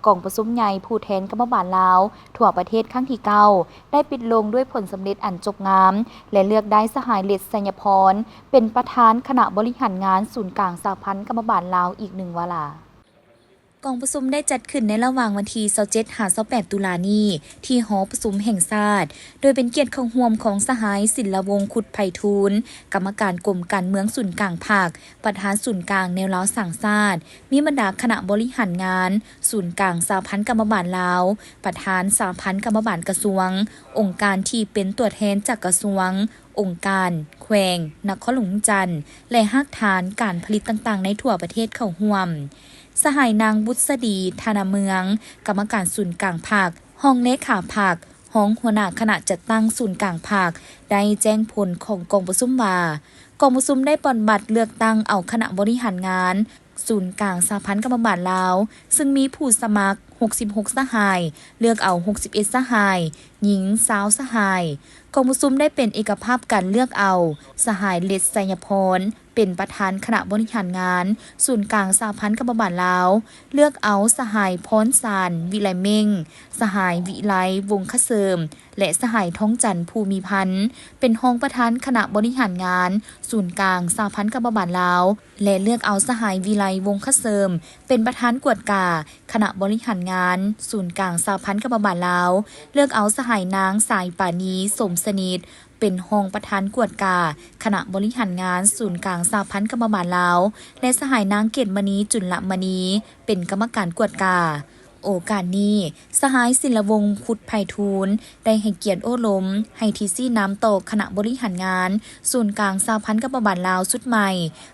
กองประชุมใหญ่ผู้แทนกรรมบาลลาวทั่วประเทศครั้งที่9ได้ปิดลงด้วยผลสำเร็จอันจบงามและเลือกได้สหายเล็ดสัญพรเป็นประธานคณะบริหารงานศูนย์กลางสหพันธ์กรรมบาลลาวอีก1 วาระกองประชุมได้จัดขึ้นในระหว่างวันที่27-28 ตุลานี้ที่หอประชุมแห่งชาติโดยเป็นเกียรติเข้าร่วมของสหายศิลวงศ์ขุดไพฑูรย์กรรมการกรมการเมืองศูนย์กลางภาคประธานศูนย์กลางแนวล้าวสั่งชาติมีบรรดาคณะบริหารงานศูนย์กลางสหพันธ์กรรมบาลลาวประธานสหพันธ์กรรมบาลกระทรวงองค์การที่เป็นตัวแทนจากกระทรวงองค์การแขวงนครหลวงจันทน์และภาคฐานการผลิตต่างๆในทั่วประเทศเข้าร่วมสหายนางบุษดีธนาเมืองกรรมการศูนย์กลางภาคห้องเลขาภาคห้องหัวหน้าคณะจัดตั้งศูนย์กลางภาคได้แจ้งผลของกองประชุมว่ากองประชุมได้ปฏิบัติเลือกตั้งเอาคณะบริหารงานศูนย์กลางสหพันธ์กรรมบาลลาวซึ่งมีผู้สมัคร66สหายเลือกเอา61สหายหญิง20สหายกองประชุมได้เป็นเอกภาพการเลือกเอาสหายเล็ดไสยพรเป็นประธานคณะบริหารงานศูนย์กลางสหพันธ์กรรมบาลลาวเลือกเอาสหายพรสารวิไลเมงสหายวิไลวงศ์คเสริมและสหายท้องจันทร์ภูมิพันธ์เป็นรองประธานคณะบริหารงานศูนย์กลางสหพันธ์กรรมบาลลาวและเลือกเอาสหายวิไลวงศ์คเสริมเป็นประธานกวดกาคณะบริหารงานศูนย์กลางสหพันธ์กรรมบาลลาวเลือกเอาสหายนางสายปานีสมสนิทเป็นรองประธานกวดกาคณะบริหารงานศูนย์กลางสหพันธ์กรรมบาลลาวและสหายนางเกตมณีจุลมณีเป็นกรรมการกวดกาโอกาสนี้สหายศิลวงศ์ขุดไพฑูรย์ได้ให้เกียรติโอ้ล้มให้ทีซี่น้ำโตคณะบริหารงานศูนย์กลางสหพันธ์กรรมบาลลาวชุดใหม่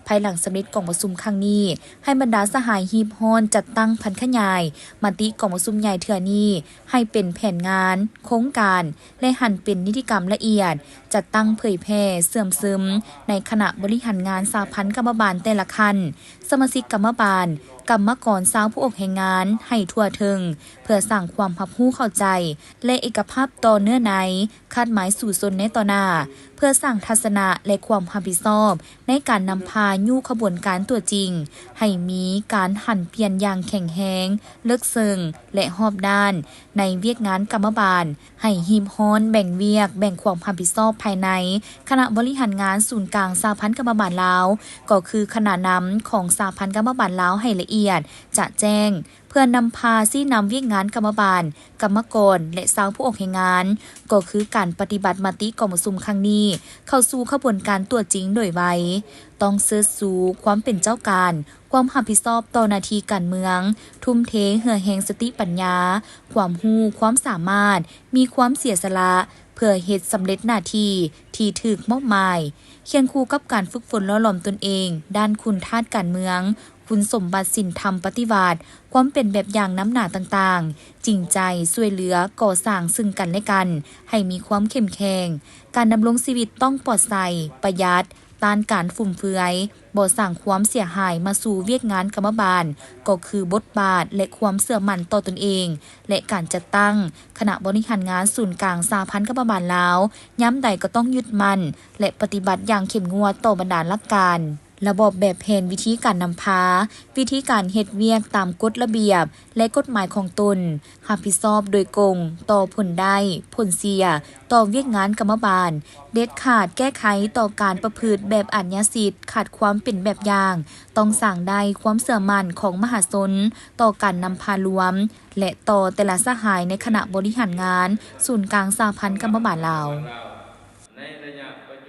ภายหลังสำเร็จกองประชุมครั้งนี้ให้บรรดาสหายฮีบฮอนจัดตั้งพันขยายมติกองประชุมใหญ่เทื่อนี้ให้เป็นแผนงานโครงการและหั่นเป็นนิติกรรมละเอียดจัดตั้งเผยแพร่เสื่อมซึมในคณะบริหารงานสหพันธ์กรรมบาลแต่ละขั้นสมาชิกกรรมบาลกรรมกรสาวผู้ออกแห่งงานให้ทั่วถึงเพื่อสร้างความรับรู้เข้าใจและเอกภาพต่อเนื้อในคาดหมายสู่ชนในต่อหน้าเพื่อสร้างทัศนะและความรับผิดชอบในการนำพายู่ขบวนการตัวจริงให้มีการหั่นเปลี่ยนอย่างแข็งแรงลึกซึ้งและรอบด้านในเวียกงานกรรมบาลให้หีบฮ้อนแบ่งเวียกแบ่งความรับผิดชอบภายในคณะบริหารงานศูนย์กลางสหพันธ์กรรมบาลลาวก็คือคณะนำของสหพันธ์กรรมบาลลาวให้ละเอียดจะแจ้งเพื่อนำพาซี่นำเวียกงานกรรมบาลกรรมกรและสาวผู้ออกแห่งงานก็คือการปฏิบัติมติกองประชุมครั้งนี้เข้าสู่ขบวนการตัวจริงโดยไวต้องเสิร์ชสู่ความเป็นเจ้าการความรับผิดชอบต่อหน้าที่การเมืองทุ่มเทเหือแหงสติปัญญาความรู้ความสามารถมีความเสียสละเพื่อเฮ็ดสำเร็จหน้าที่ที่ถูกมอบหมายเคียงคู่กับการฝึกฝนหล่อหลอมตนเองด้านคุณธาตุการเมืองคุณสมบัติศีลธรรมปฏิบัติความเป็นแบบอย่างน้ำหนาต่างๆจริงใจช่วยเหลือก่อสร้างซึ่งกันและกันให้มีความเข้มแข็งการดำรงชีวิตต้องปลอดภัยประหยัดต้านการฟุ่มเฟือยบ่สร้างความเสียหายมาสู่เวียกงานกรรมบาลก็คือบทบาทและความเสื่อมั่นต่อตนเองและการจัดตั้งคณะบริหารงานศูนย์กลางสหพันธ์กรรมบาลลาวย้ำใดก็ต้องยึดมั่นและปฏิบัติอย่างเข้มงวดต่อบรรดาหลักการระบบแบบแผนวิธีการนำพาวิธีการเฮ็ดเวียกตามกฎระเบียบและกฎหมายของตนรับผิดชอบโดยกงต่อผลได้ผลเสียต่อเวียกงานกรรมบาลเด็ดขาดแก้ไขต่อการประพฤติแบบอัญญสิทธิ์ขาดความเป็นแบบอย่างต้องสร้างได้ความเสื่อมั่นของมหาชนต่อการนำพารวมและต่อแต่ละสหายในคณะบริหารงานศูนย์กลางสหพันธ์กรรมบาลลาว